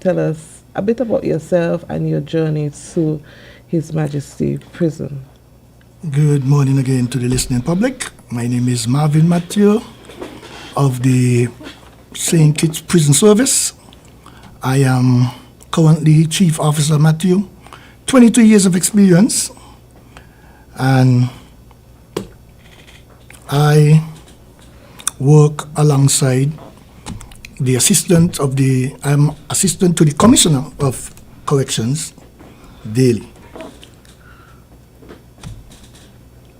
tell us a bit about yourself and your journey to His Majesty Prison. Good morning again to the listening public. My name is Marvin Matthew of the St. Kitts Prison Service. I am currently Chief Officer Matthew, 22 years of experience, and I work alongside the I'm assistant to the Commissioner of Corrections daily.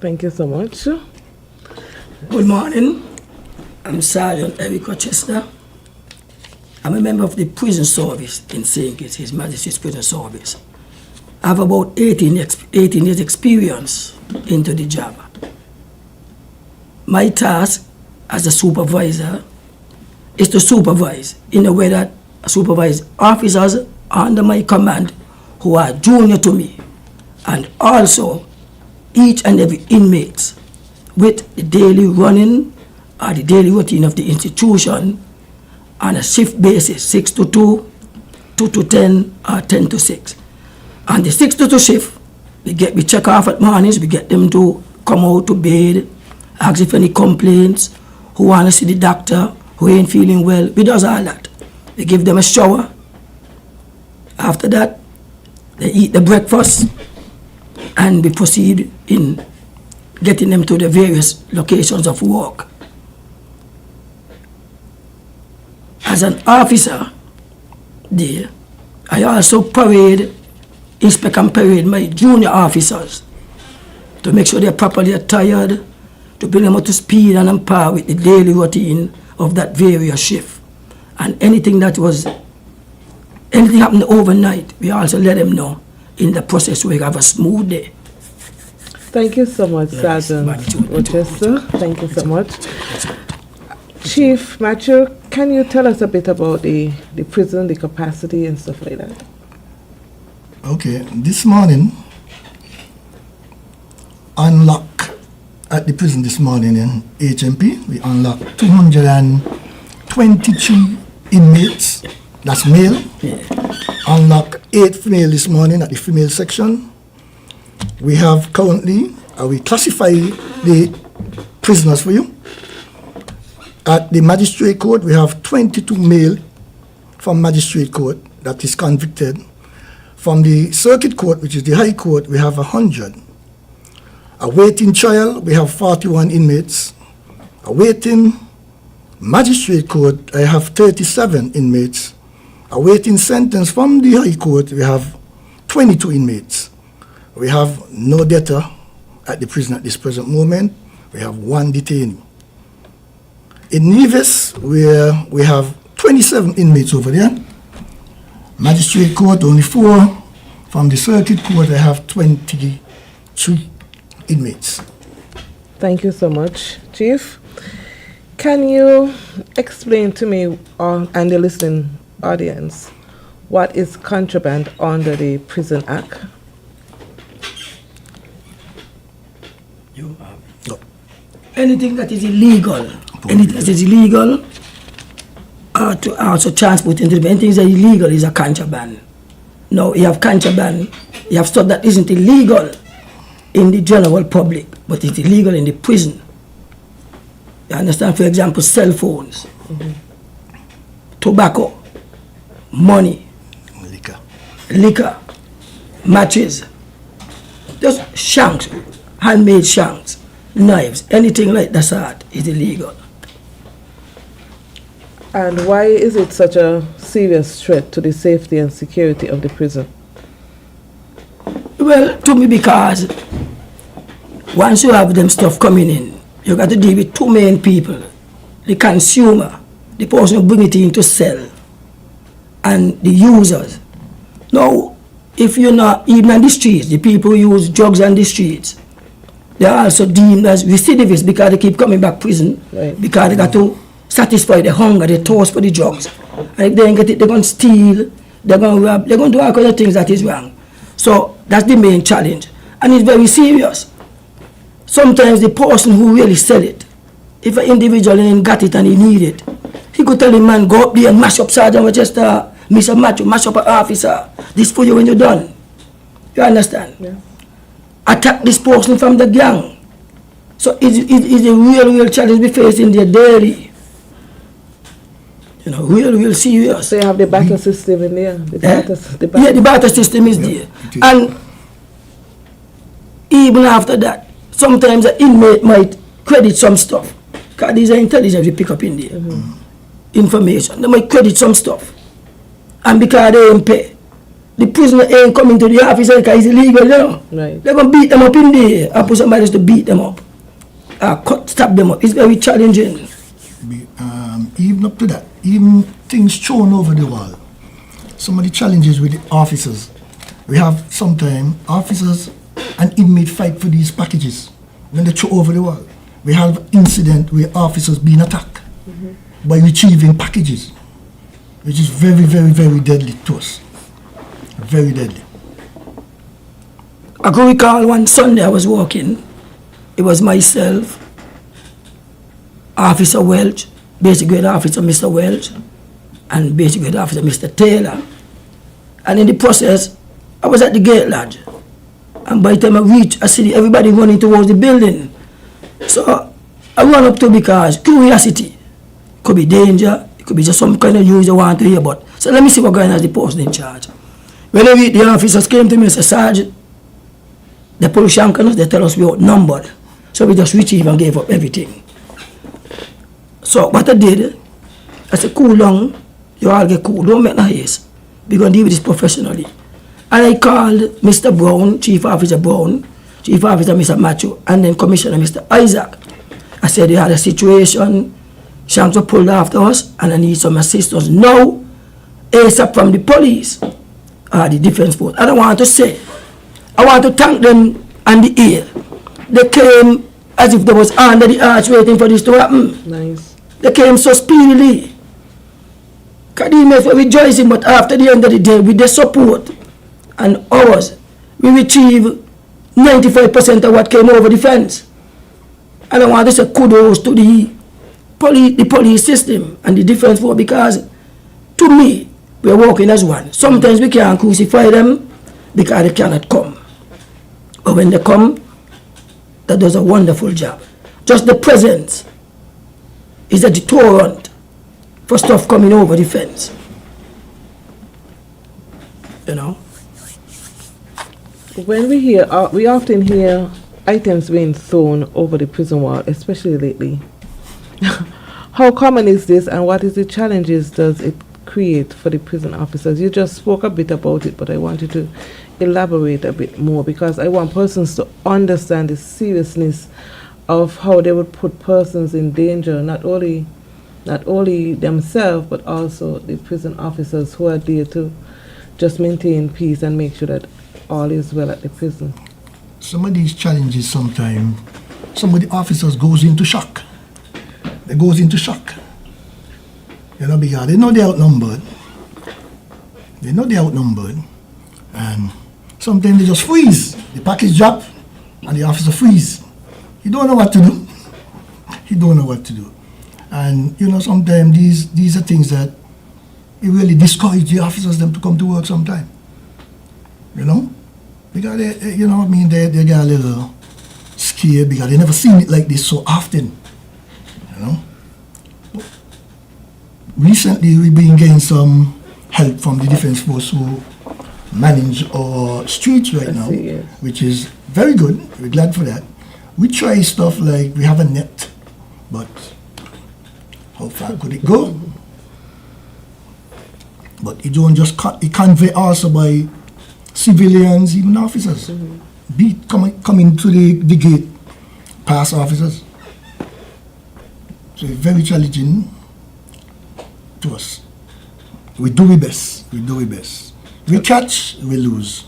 Thank you so much. Good morning. I'm Sergeant Eric Rochester. I'm a member of the prison service in St. Kitts, His Majesty's Prison Service. I have about 18 years experience into the job. My task as a supervisor is to supervise in a way that I supervise officers under my command who are junior to me, and also each and every inmate with the daily running or the daily routine of the institution on a shift basis, 6 to 2, 2 to 10, or 10 to 6. On the 6 to 2 shift, we check off at mornings, we get them to come out to bed, ask if any complaints, who want to see the doctor, who ain't feeling well. We does all that. We give them a shower. After that, they eat the breakfast, and we proceed in getting them to the various locations of work. As an officer there, I also inspect and parade my junior officers to make sure they're properly attired, to bring them up to speed and on par with the daily routine of that various shift. And anything happened overnight, we also let them know in the process we have a smooth day. Thank you so much, Sergeant Rochester. Thank you so much. Chief Matthew, can you tell us a bit about the prison, the capacity and stuff like that? Okay, this morning, at the prison this morning in HMP, we unlocked 223 inmates, that's male. Unlocked 8 female this morning at the female section. We have currently, we classify the prisoners for you. At the magistrate court, we have 22 male from magistrate court that is convicted. From the circuit court, which is the high court, we have 100. Awaiting trial, we have 41 inmates. Awaiting magistrate court, I have 37 inmates. Awaiting sentence from the high court, we have 22 inmates. We have no debtor at the prison at this present moment. We have 1 detainee. In Nevis, where we have 27 inmates over there. Magistrate court, only 4. From the circuit court, I have 23 inmates. Thank you so much, Chief. Can you explain to me and the listening audience what is contraband under the Prison Act? No. Anything that is illegal, to also transport into the anything that is illegal is a contraband. Now you have contraband, you have stuff that isn't illegal in the general public, but it's illegal in the prison. You understand? For example, cell phones, tobacco, money, liquor, matches, just shanks, handmade shanks, knives, anything like that sort is illegal. And why is it such a serious threat to the safety and security of the prison? Well, to me, because once you have them stuff coming in, you got to deal with 2 main people: the consumer, the person who bring it in to sell, and the users. Now, if you're not even on the streets, the people who use drugs on the streets, they are also deemed as recidivists because they keep coming back prison, right, because they got to satisfy the hunger, the thirst for the drugs. And if they don't get it, they're going to steal, they're going to rob, they're going to do all kinds of things that is wrong. So that's the main challenge. And it's very serious. Sometimes the person who really sell it, if an individual ain't got it and he need it, he could tell the man, go up there and mash up Sergeant Rochester, Mr. Macho, mash up an officer. This for you when you're done. You understand? Yeah. Attack this person from the gang. So it's a real challenge we face in there daily. You know, real serious. So you have the battle system in there. The Yeah, the barter system is there. it is. And even after that, sometimes the inmate might credit some stuff. Because these are intelligence we pick up in there. Information. They might credit some stuff. And because they ain't pay, the prisoner ain't coming to the officer because it's illegal, you know. Right. They're going to beat them up in there. I put somebody else to beat them up. Stab them up. It's very challenging. Even up to that, even things thrown over the wall. Some of the challenges with the officers. We have sometimes officers and inmates fight for these packages when they throw over the wall. We have incident where officers being attacked by retrieving packages, which is very deadly to us. Very deadly. I can recall one Sunday I was walking. It was myself, Officer Welch, Basic Grade Officer Mr. Welch, and Basic Grade Officer Mr. Taylor. And in the process, I was at the gate lodge. And by the time I reached, I see everybody running towards the building. So I run up to because curiosity. Could be danger, it could be just some kind of news you want to hear about. So let me see what going on as the person in charge. When the officers came to me and said, Sergeant, the police us, they tell us we outnumbered. So we just retrieved and gave up everything. So what I did, I said, cool down, you all get cool, don't make no haste. We're going to deal with this professionally. And I called Mr. Brown, Chief Officer Brown, Chief Officer Mr. Matthew, and then Commissioner Mr. Isaac. I said, they had a situation, Shanks were pulled after us, and I need some assistance now, ASAP from the police, the defense force. I don't want to say, I want to thank them and the air. They came as if they was under the arch waiting for this to happen. Nice. They came so speedily. Kadime were rejoicing, but after the end of the day, with their support and ours, we retrieved 95% of what came over the fence. And I want to say kudos to the police system and the defense force, because to me, we're working as one. Sometimes we can't crucify them because they cannot come. But when they come, that does a wonderful job. Just the presence is a deterrent for stuff coming over the fence. You know? When we often hear items being thrown over the prison wall, especially lately. How common is this, and what is the challenges does it create for the prison officers? You just spoke a bit about it, but I want you to elaborate a bit more, because I want persons to understand the seriousness of how they would put persons in danger, not only themselves, but also the prison officers who are there to just maintain peace and make sure that all is well at the prison. Some of these challenges sometimes, some of the officers goes into shock. They goes into shock. You know, because they know they're outnumbered. They know they're outnumbered. And sometimes they just freeze. The package drop and the officer freeze. He don't know what to do. He don't know what to do. And you know, sometimes these are things that it really discourage the officers them to come to work sometime. You know? Because they, you know, I mean, they get a little scared because they never seen it like this so often. You know? But recently we've been getting some help from the Defense Force who manage our streets right now, see, yes. which is very good. We're glad for that. We try stuff like we have a net, but how far could it go? But it don't just it convey also by civilians, even officers. Beat coming to the gate, past officers. So it's very challenging to us. We do our best. We do our best. We catch, we lose.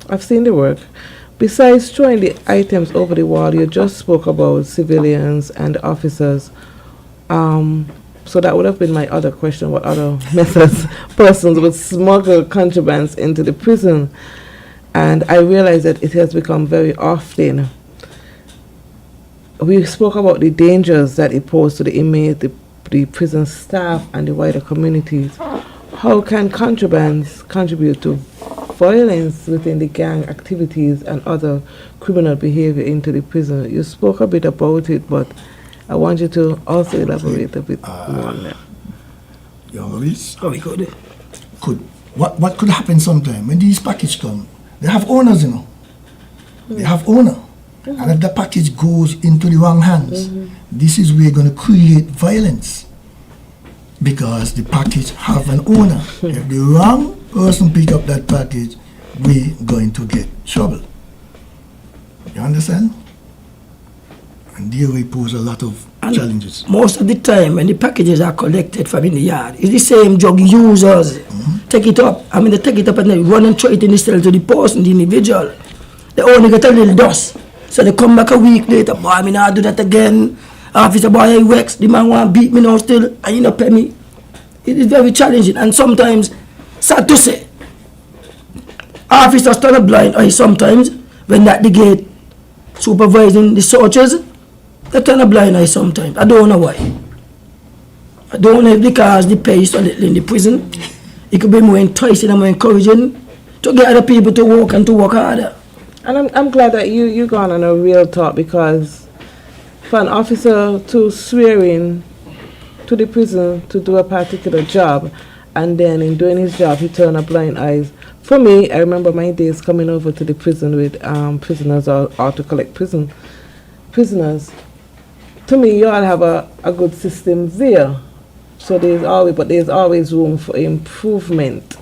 I've seen the work. Besides throwing the items over the wall, you just spoke about civilians and officers. So that would have been my other question: what other methods persons would smuggle contrabands into the prison? And I realize that it has become very often. We spoke about the dangers that it posed to the inmate, the prison staff, and the wider communities. how can contrabands contribute to violence within the gang activities and other criminal behavior into the prison? You spoke a bit about it, but I want you to also elaborate a bit more on that. You always Oh, we could. what could happen sometime when these packages come? They have owners, you know. They have owner. And if the package goes into the wrong hands, this is where you're going to create violence. Because the package have an owner. If the wrong person pick up that package, we're going to get trouble. You understand? And there we pose a lot of And challenges. most of the time, when the packages are collected from in the yard, it's the same drug users. Take it up. I mean, they take it up and they run and throw it in the cell to the person, the individual. They only get a little dust. So they come back a week later, boy, I mean, I'll do that again. Officer, boy, I wax. The man want to beat me now still, and you not pay me. It is very challenging. And sometimes, sad to say, officers turn a blind eye sometimes when at the gate supervising the soldiers. They turn a blind eye sometimes. I don't know why. I don't know if because the pay is so little in the prison. It could be more enticing and more encouraging to get other people to work and to work harder. And I'm glad that you gone on a real talk, because for an officer to swear in to the prison to do a particular job, and then in doing his job he turn a blind eyes. For me, I remember my days coming over to the prison with prisoners or to collect prisoners. To me, you all have a good system there. So there's always room for improvement.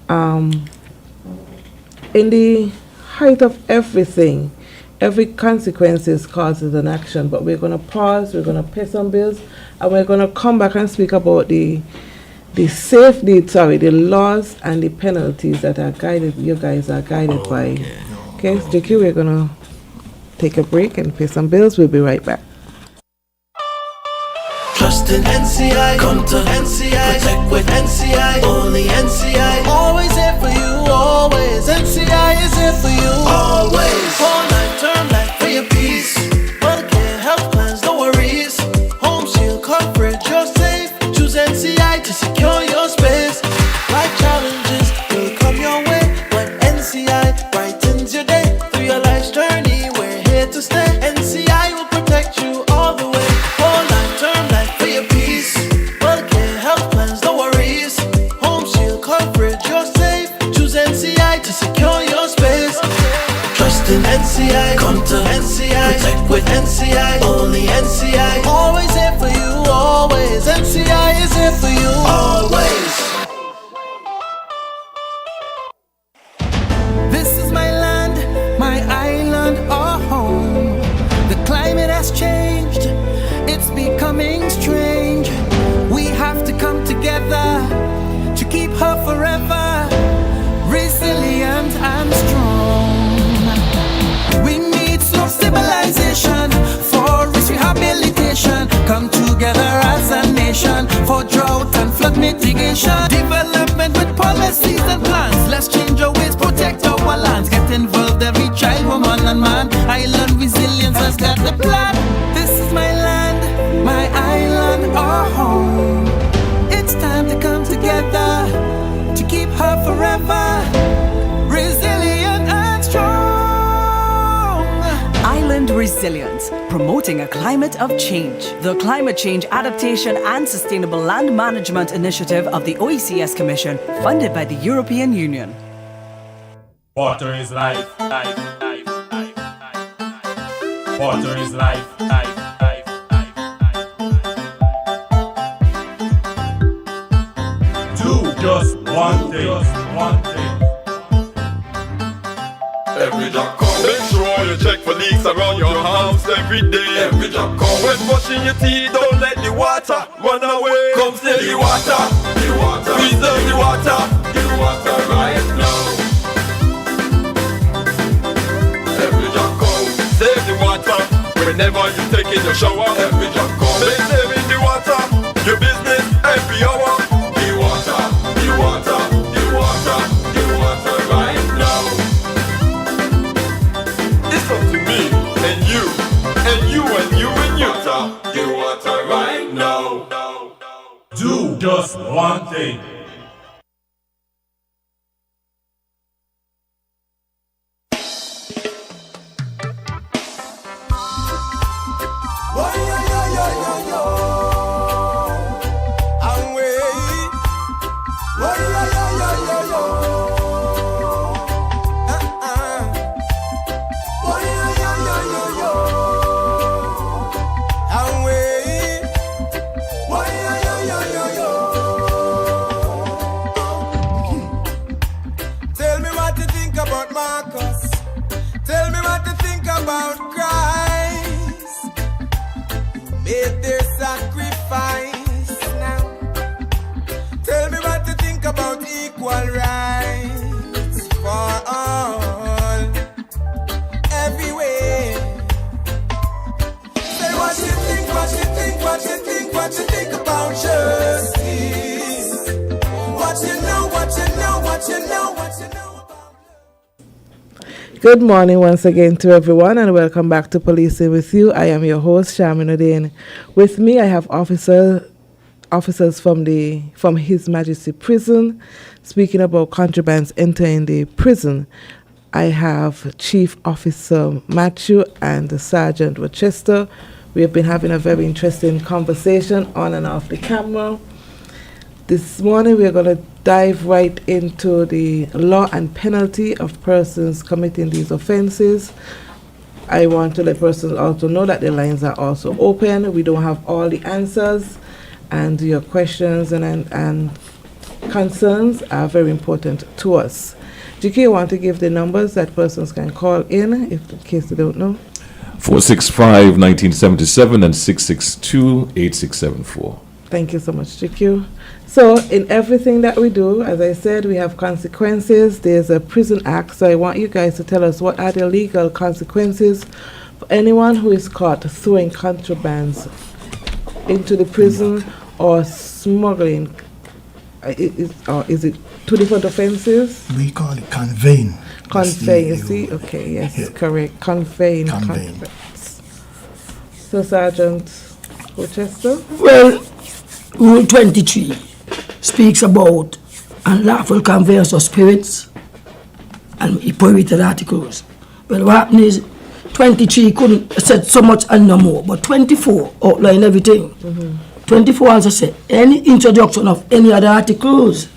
In the height of everything, every consequences causes an action, but we're going to pause, we're going to pay some bills, and we're going to come back and speak about the laws and the penalties that are guided, you guys are guided by. Okay, so Jackie, we're going to take a break and pay some bills. We'll be right back. Trust in NCI, come to NCI, protect with NCI, only NCI, always here for you, always, NCI is here for you, always, whole life, term life, for your peace, Medicare, health plans, no worries, home shield coverage, you're safe, choose NCI to secure your space, life challenges will come your way, when NCI brightens your day, through your life's journey, we're here to stay, NCI will protect you all the way, whole life, term life, for your peace, Medicare, health plans, no worries, home shield coverage, you're safe, choose NCI to secure your space, trust in NCI, come to NCI, protect with NCI, only NCI, always here for you, always, NCI is here for you, always. This is my land, my island, our home. The climate has changed, it's becoming strange. We have to come together to keep her forever resilient and strong. We need some stabilization for its rehabilitation. Come together as a nation for drought and flood mitigation. Development with policies and plans. Let's change our ways, protect our lands. Get involved, every child, woman and man. Island resilience has got the plan. This is my land, my island, our home. It's time to come together to keep her forever resilient and strong. Island Resilience, promoting a climate of change. The Climate Change Adaptation and Sustainable Land Management Initiative of the OECS Commission, funded by the European Union. Water is life, life, life, life, life, life. Water is life, life, life, life, life. Do just one thing, Every drop come. Make sure you check for leaks around your house every day. Every drop come. When brushing your teeth, don't let the water run away. Come save the water, preserve the water right now. Every drop come. Save the water whenever you take in your shower. Every drop come. Make saving the water your business every hour. The water, the water, the water, the water right now. It's up to me and you and you and you and you. The water right now. do just one thing. Good morning once again to everyone, and welcome back to Policing with You. I am your host, Shaminudin. With me, I have officers from His Majesty Prison, speaking about contrabands entering the prison. I have Chief Officer Matthew and Sergeant Rochester. We have been having a very interesting conversation on and off the camera. This morning we are going to dive right into the law and penalty of persons committing these offenses. I want to let persons also know that the lines are also open. We don't have all the answers, and your questions and concerns are very important to us. GK, you want to give the numbers that persons can call in in case they don't know? 465-1977 and 662-8674. Thank you so much, GQ. So in everything that we do, as I said, we have consequences. There's a prison act, so I want you guys to tell us what are the legal consequences for anyone who is caught throwing contrabands into the prison or smuggling. Is it two different offenses? We call it conveying. Conveying, you see? Okay, yes, Yeah. correct. Conveying Conveying. contrabands. So, Sergeant Rochester? Well, Rule 23 speaks about unlawful conveyance of spirits and prohibited articles. Well, what happened is 23 couldn't said so much and no more, but 24 outline everything. 24 also said any introduction of any other articles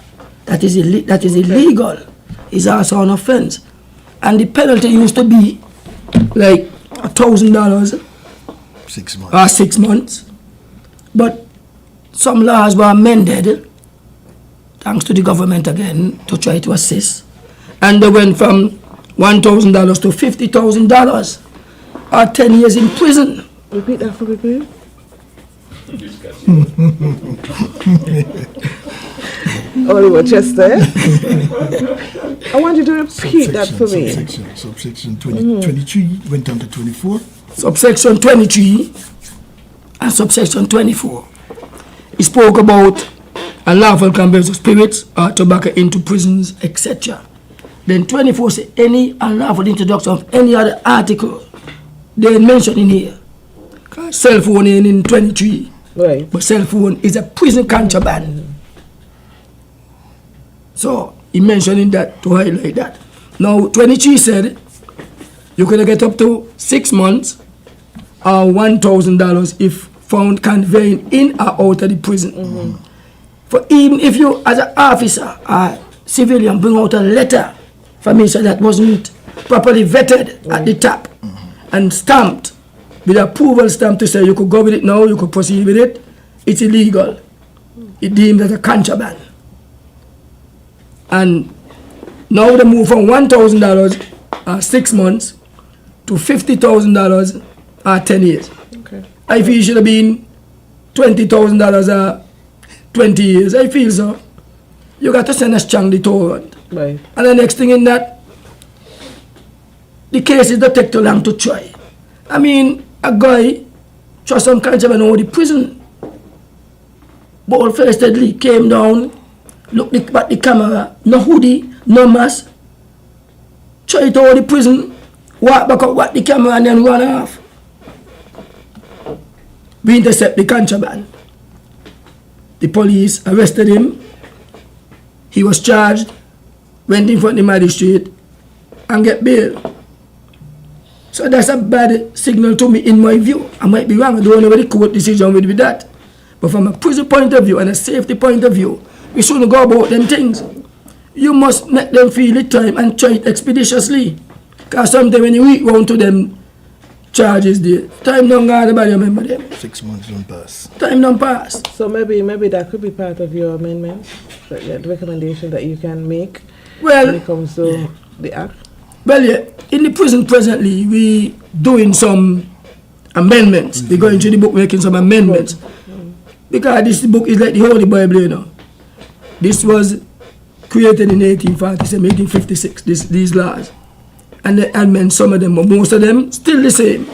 that is illegal is also an offense. And the penalty used to be like $1,000 6 months. or 6 months. But some laws were amended, thanks to the government again, to try to assist. And they went from $1,000 to $50,000 or 10 years in prison. Repeat that for me, please. Only Rochester. I want you to repeat that for me. Subsection 23 went down to 24. Subsection 23 and subsection 24. It spoke about unlawful conveyance of spirits or tobacco into prisons, etc. Then 24 said any unlawful introduction of any other article. They mentioned in here. Cell phone in 23. Right. But cell phone is a prison contraband. So he mentioned in that to highlight that. Now 23 said you could get up to 6 months or $1,000 if found conveying in or out of the prison. For even if you as an officer or civilian bring out a letter for me so that wasn't properly vetted at the top and stamped with approval stamp to say you could go with it now, you could proceed with it, it's illegal. It deemed as a contraband. And now they move from $1,000 or 6 months to $50,000 or 10 years. Okay. I feel it should have been $20,000 or 20 years. I feel so. You got to send a strong deterrent. Right. And the next thing in that, the cases that take too long to try. I mean, a guy trust some contraband over the prison. Bald-facedly came down, looked at the camera, no hoodie, no mask, tried to over the prison, walk back up, watch the camera and then run off. We intercept the contraband. The police arrested him. He was charged, went in front of the magistrate and get bail. So that's a bad signal to me in my view. I might be wrong, I don't know where the court decision will be that. But from a prison point of view and a safety point of view, we shouldn't go about them things. You must make them feel the time and try it expeditiously. Because sometimes when you reach round to them charges there, time don't go, everybody remember them. 6 months don't pass. Time don't pass. So maybe that could be part of your amendment, the recommendation that you can make Well, when it comes to the act. Well, yeah, in the prison presently, we doing some amendments. We're going through the book making some amendments. Because this book is like the Holy Bible, you know. This was created in 1847, 1856, these laws. And they amend some of them, but most of them still the same.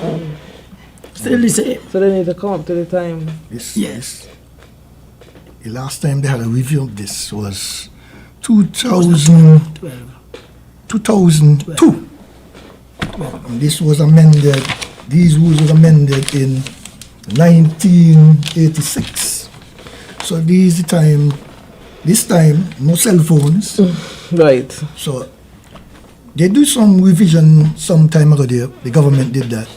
Still the same. So they need to come up to the time. Yes. The last time they had a review of this was 2002. This was amended, these rules was amended in 1986. So this time, no cell phones. Right. So they do some revision some time ago there. The government did that.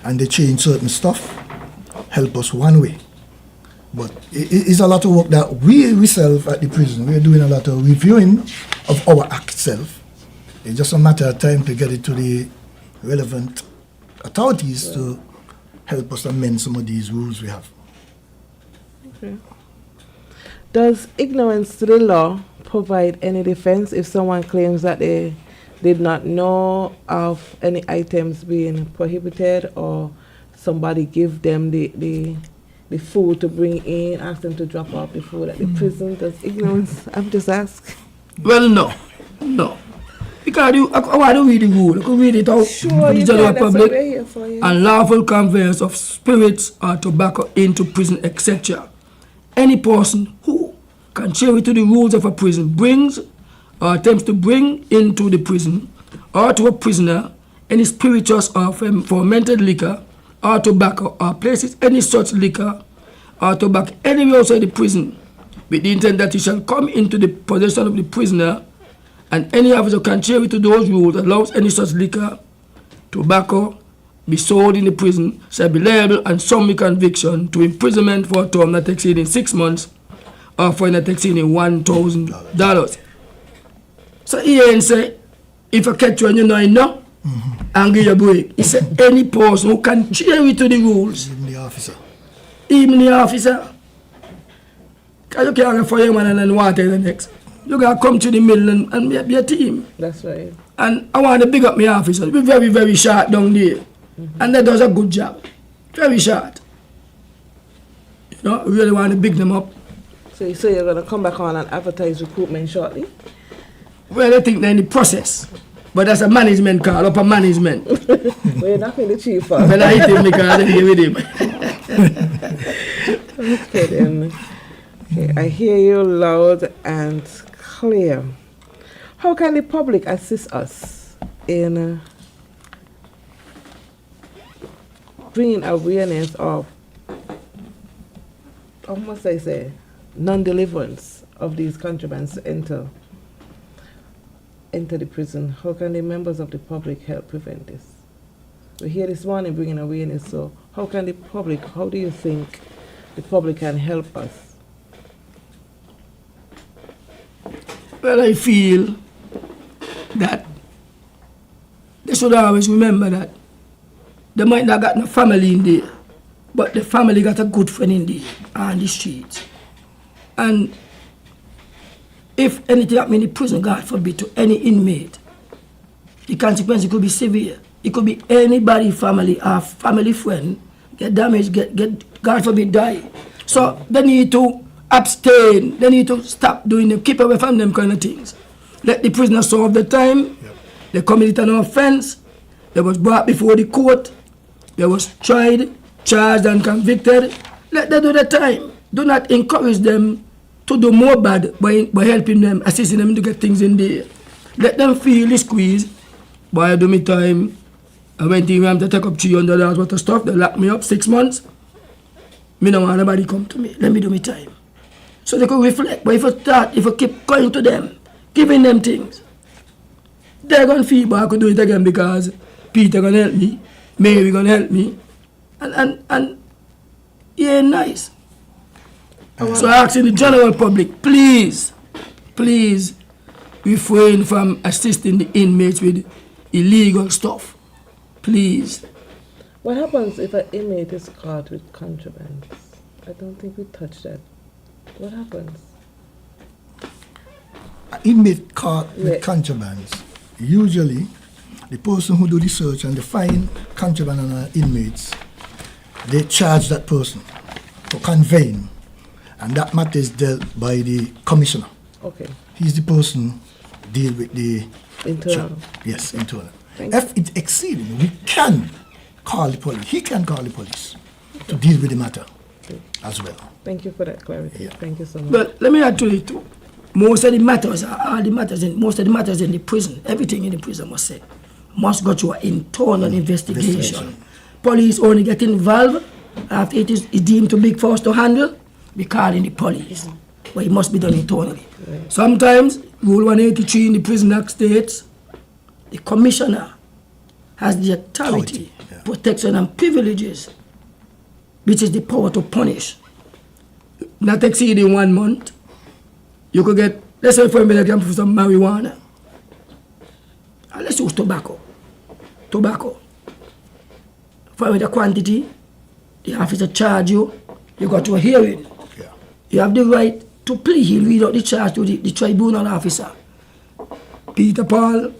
And they changed certain stuff, help us one way. But it's a lot of work that we ourselves at the prison, we're doing a lot of reviewing of our act itself. It's just a matter of time to get it to the relevant authorities to help us amend some of these rules we have. Okay. Does ignorance to the law provide any defense if someone claims that they did not know of any items being prohibited, or somebody give them the food to bring in, ask them to drop off the food at the prison? Does ignorance, I'm just asking. Well, no. Because I want to read the rule. I could read it out Sure, for the you general can, that's what public. we're here for, yeah. Unlawful conveyance of spirits or tobacco into prison, etc. Any person who, contrary to the rules of a prison, brings or attempts to bring into the prison or to a prisoner any spirituous or fermented liquor or tobacco, or places any such liquor or tobacco anywhere outside the prison with the intent that he shall come into the possession of the prisoner, and any officer contrary to those rules allows any such liquor, tobacco be sold in the prison shall be liable and summary conviction to imprisonment for a term not exceeding 6 months or fine not exceeding $1,000. So he ain't say, if I catch you and you know enough, and give you a break. He said any person who contrary to the rules, Even the officer. because you can't get fireman and then water the next. You gotta come to the middle and be a team. That's right. And I want to big up my officers. We're very, very short down there. And they does a good job. Very short. You know, I really want to big them up. So you say you're going to come back on and advertise recruitment shortly? Well, I think they're in the process. But that's a management call, upper management. Well, you're not the chief. When I hit him, because I didn't with him. Okay, then. Okay, I hear you loud and clear. How can the public assist us in bringing awareness of, how must I say, non-deliverance of these contrabands to enter the prison? How can the members of the public help prevent this? We're here this morning bringing awareness, so how can the public, how do you think the public can help us? Well, I feel that they should always remember that they might not got no family in there, but the family got a good friend in there on the streets. And if anything happen in the prison, God forbid, to any inmate, the consequence could be severe. It could be anybody, family or family friend, get damaged, get God forbid, die. So they need to abstain. They need to stop doing them, keep away from them kind of things. Let the prisoner serve the time. They committed an offense. They was brought before the court. They was tried, charged and convicted. Let them do the time. Do not encourage them to do more bad by helping them, assisting them to get things in there. Let them feel the squeeze. Boy, I do me time. I went in to take up $300 worth of stuff. They locked me up 6 months. Me don't want nobody come to me. Let me do me time. So they could reflect. But if I keep going to them, giving them things, they're going to feel, but I could do it again because Peter going to help me, Mary going to help me, and yeah, nice. So I ask the general public, please refrain from assisting the inmates with illegal stuff. Please. What happens if an inmate is caught with contraband? I don't think we touched that. What happens? An inmate caught with contrabands, usually the person who do the search and they find contraband on inmates, they charge that person for conveying, and that matter is dealt by the commissioner. Okay. He's the person deal with the Internal. Yes, internal. Thank If it exceeding, we can call the police. He can call the police to deal with the matter as well. Thank you for that clarity. Yeah. Thank you so much. But let me add to it too. Most of the matters in the prison, everything in the prison, I must say, must go through an internal investigation. Police only get involved after it is deemed too big for us to handle. We call in the police, but it must be done internally. Sometimes, Rule 183 in the Prison Act states, the commissioner has the authority, protection and privileges, which is the power to punish. Not exceeding 1 month, you could get, let's say for example, for some marijuana. And let's use tobacco. For the quantity, the officer charge you, you go to a hearing. You have the right to plead. He'll read out the charge to the tribunal officer. Peter Paul,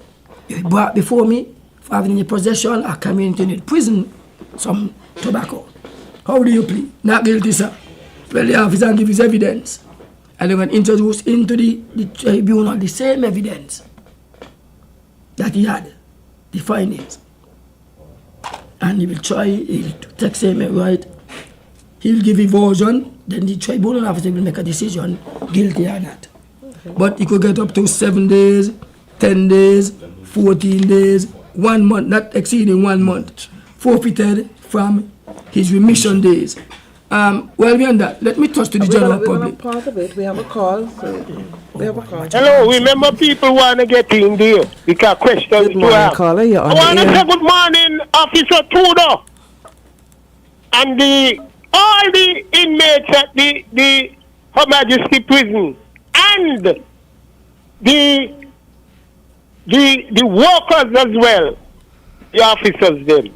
you brought before me for having in your possession or coming into the prison some tobacco. How do you plead? Not guilty, sir. Well, the officer give his evidence. And they're going to introduce into the tribunal the same evidence that he had, the findings. And he will try, he'll take same right. He'll give a version, then the tribunal officer will make a decision, guilty or not. But he could get up to 7 days, 10 days, 14 days, 1 month, not exceeding 1 month, forfeited from his remission days. Well, beyond that, let me touch to the general public. Part of it, we have a call. We have a call. Hello, remember people want to get in there because questions Good morning, to have. caller. You're on I want the to air. say good morning, Officer Tudor, and all the inmates at the Her Majesty Prison and the workers as well, the officers them.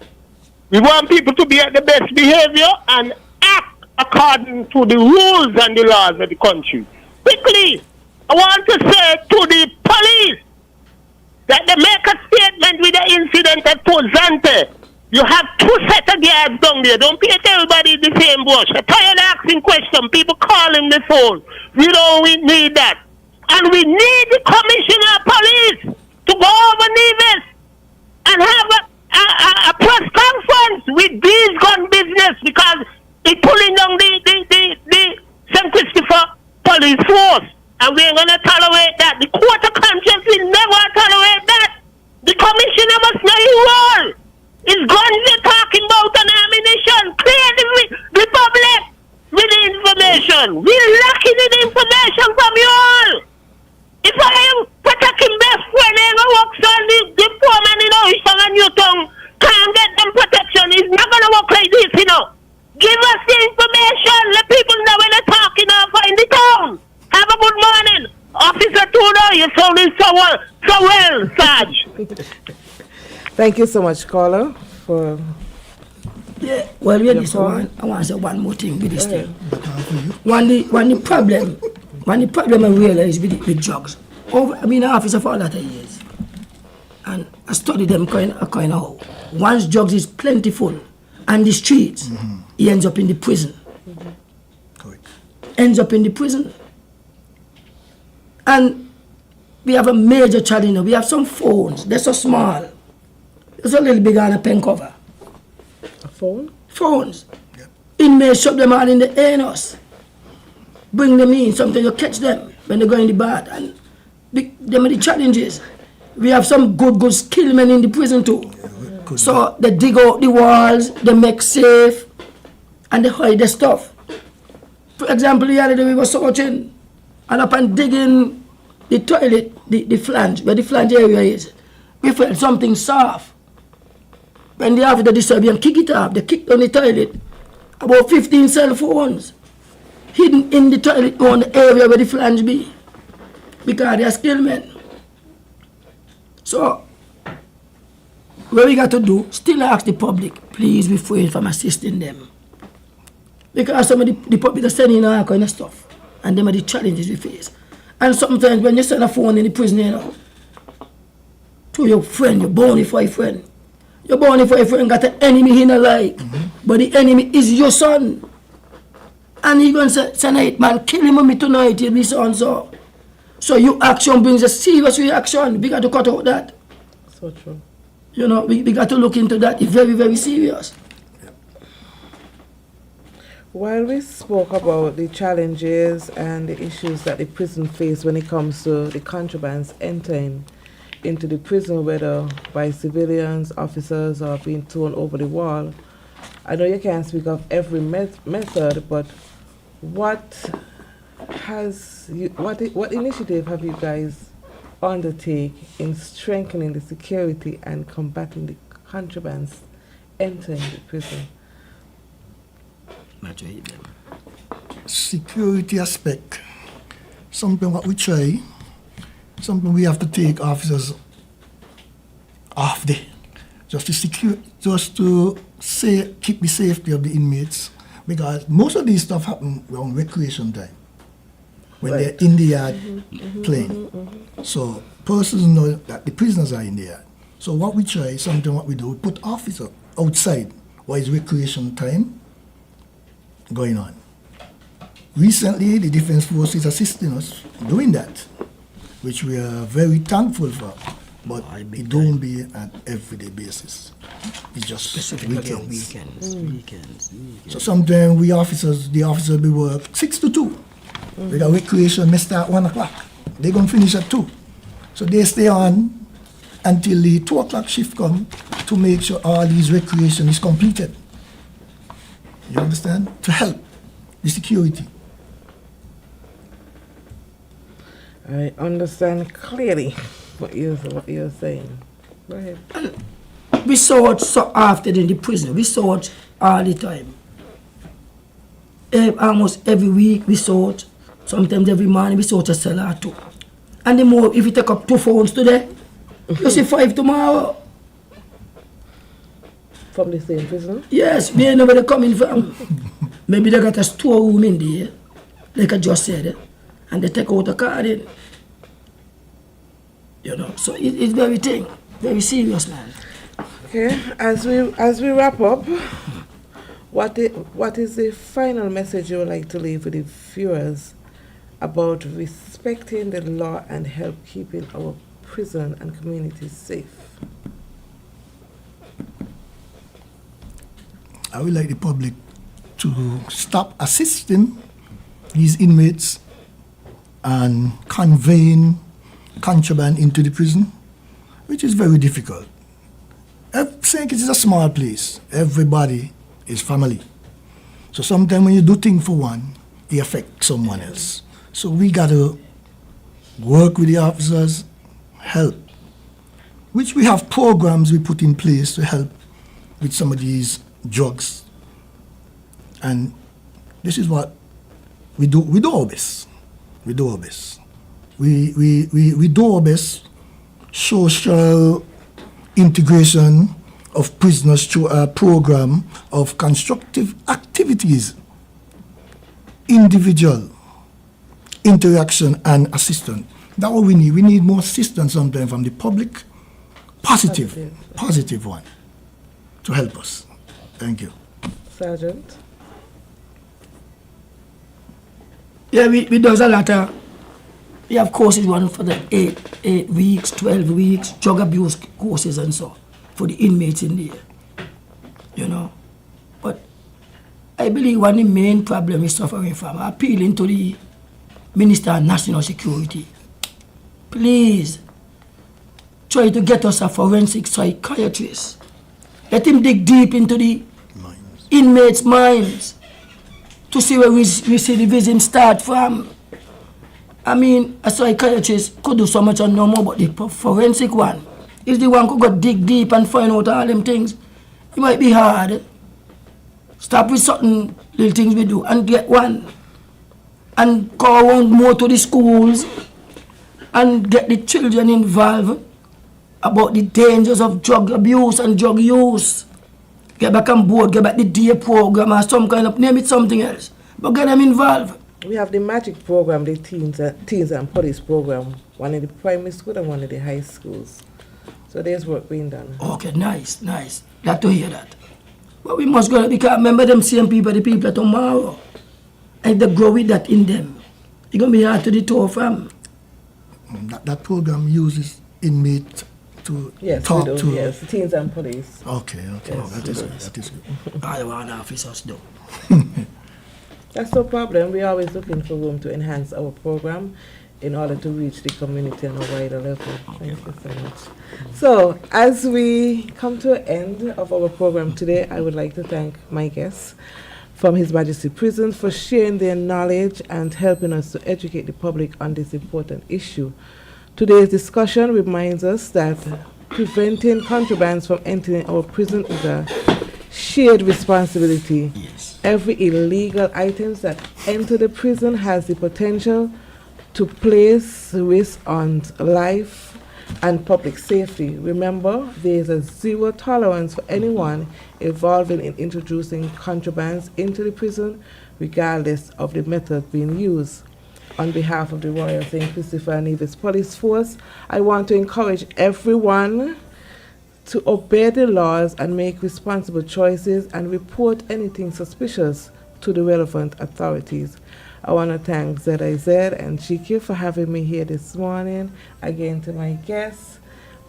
We want people to be at the best behavior and act according to the rules and the laws of the country. Quickly, I want to say to the police that they make a statement with the incident at Pozante. You have 2 sets of guards down there. Don't paint everybody the same brush. I'm tired of asking questions. People calling the phone. We don't need that. And we need the commissioner of police to go over Nevis and have a press conference with these gun business because it's pulling down the St. Christopher police force. And we ain't going to tolerate that. The court of conscience will never tolerate that. The commissioner must know his role. It's guns you're talking about and ammunition. Clear the public with the information. We're lacking in the information from you all. If I am protecting best friend and I work on the poor man in Ocean and Newton can't get them protection, it's not going to work like this, you know. Give us the information. Let people know when they're talking over in the town. Have a good morning. Officer Tudor, you're sounding so well, Sarge. Thank you so much, caller, for Yeah, well, we Your this call. one. I want to say one more thing with this thing. When the problem I realize with drugs, I've been an officer for a lot of years, and I study them kind of how. Once drugs is plentiful on the streets, he ends up in the prison. Ends up in the prison. And we have a major challenge. We have some phones. They're so small. It's a little bigger than a pen cover. a phone. Phones. Inmates shove them all in the anus. Bring them in. Sometimes you catch them when they go in the bath. And them are the challenges. We have some good skilled men in the prison too. So they dig out the walls, they make safe, and they hide the stuff. For example, the other day we were searching, and upon digging the toilet, the flange, where the flange area is, we felt something soft. When the officer disturbed and kick it off, they kicked on the toilet. About 15 cell phones hidden in the toilet on the area where the flange be. Because they are skilled men. So, what we got to do, still ask the public, please refrain from assisting them. Because some of the public are sending all kind of stuff. And them are the challenges we face. And sometimes when you send a phone in the prison, you know, to your friend, your bona fide friend. Your bona fide friend got an enemy he not like. But the enemy is your son. And he going to say, "Tonight, man, kill him with me tonight, he'll be so and so." So your action brings a serious reaction. We got to cut out that. So true. You know, we got to look into that. It's very, very serious. While we spoke about the challenges and the issues that the prison face when it comes to the contrabands entering into the prison, whether by civilians, officers, or being thrown over the wall. I know you can't speak of every method, but what initiative have you guys undertake in strengthening the security and combating the contrabands entering the prison? Security aspect, something what we try, something we have to take officers off there, just to secure, just to say, keep the safety of the inmates, because most of these stuff happen around recreation time, when they're in the yard playing. So persons know that the prisoners are in the yard. So what we try, something what we do, we put officers outside while it's recreation time going on. Recently, the Defense Force is assisting us doing that, which we are very thankful for, but it don't be an everyday basis. It's just Specifically on weekends. weekends. So sometimes the officers be work 6 to 2. With a recreation may start 1 o'clock. They're going to finish at 2. So they stay on until the 2 o'clock shift come to make sure all these recreation is completed. You understand? To help the security. I understand clearly what you're saying. Go ahead. We saw it so often in the prison. We saw it all the time. Almost every week we saw it. Sometimes every morning we saw it a cell or 2. And the more, if you take up 2 phones today, you see 5 tomorrow. From the same prison? Yes, we know where they're coming from. Maybe they got a storeroom in there, like I just said, and they take out a card in. You know, so it's very serious, man. Okay, as we wrap up, what is the final message you would like to leave with the viewers about respecting the law and help keeping our prison and communities safe? I would like the public to stop assisting these inmates and conveying contraband into the prison, which is very difficult. St. Kitts is a small place. Everybody is family. So sometimes when you do things for one, it affects someone else. So we got to work with the officers, help, which we have programs we put in place to help with some of these drugs. And this is what we do. We do our best. We do our best. We do our best. Social integration of prisoners through a program of constructive activities, individual interaction and assistance. That's what we need. We need more assistance sometimes from the public, positive one, to help us. Thank you. Sergeant? Yeah, we does a lot of, we have courses run for the 8 weeks, 12 weeks, drug abuse courses and so, for the inmates in there, you know. But I believe one of the main problem we're suffering from, appealing to the Minister of National Security, please try to get us a forensic psychiatrist. Let him dig deep into the inmates' minds to see where recidivism start from. I mean, a psychiatrist could do so much and no more, but the forensic one is the one who could go dig deep and find out all them things. It might be hard. Stop with certain little things we do and get one. And go around more to the schools and get the children involved about the dangers of drug abuse and drug use. Get back on board, get back the day program or some kind of, name it something else. But get them involved. We have the magic program, the teens and police program, one in the primary school and one in the high schools. So there's work being done. Okay, nice. Glad to hear that. But we must go, because remember them same people, the people tomorrow. And they grow with that in them. It's going to be hard to detour from. That program uses inmates to talk to. Yes, teens and police. Okay. Yes, That is good. All one officers do. That's no problem. We're always looking for room to enhance our program. in order to reach the community on a wider level. Thank you so much. So, as we come to an end of our program today, I would like to thank my guests from His Majesty Prison for sharing their knowledge and helping us to educate the public on this important issue. Today's discussion reminds us that preventing contrabands from entering our prison is a shared responsibility. Yes. Every illegal item that enter the prison has the potential to place risk on life and public safety. Remember, there is a zero tolerance for anyone involved in introducing contrabands into the prison, regardless of the method being used. On behalf of the Royal St. Christopher Nevis Police Force, I want to encourage everyone to obey the laws and make responsible choices and report anything suspicious to the relevant authorities. I want to thank ZIZ and GQ for having me here this morning. Again, to my guests,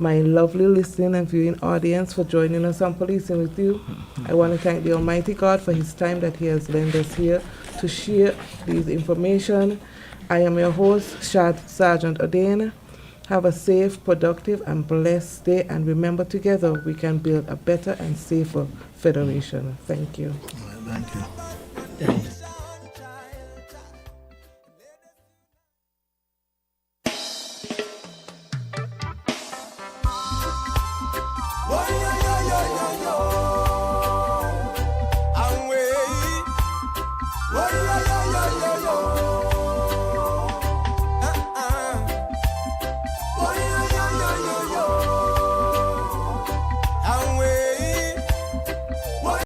my lovely listening and viewing audience for joining us on Policing with You. I want to thank the Almighty God for His time that He has lent us here to share this information. I am your host, Sergeant Odane. Have a safe, productive, and blessed day, and remember, together we can build a better and safer federation. Thank you. Thank you. Thanks.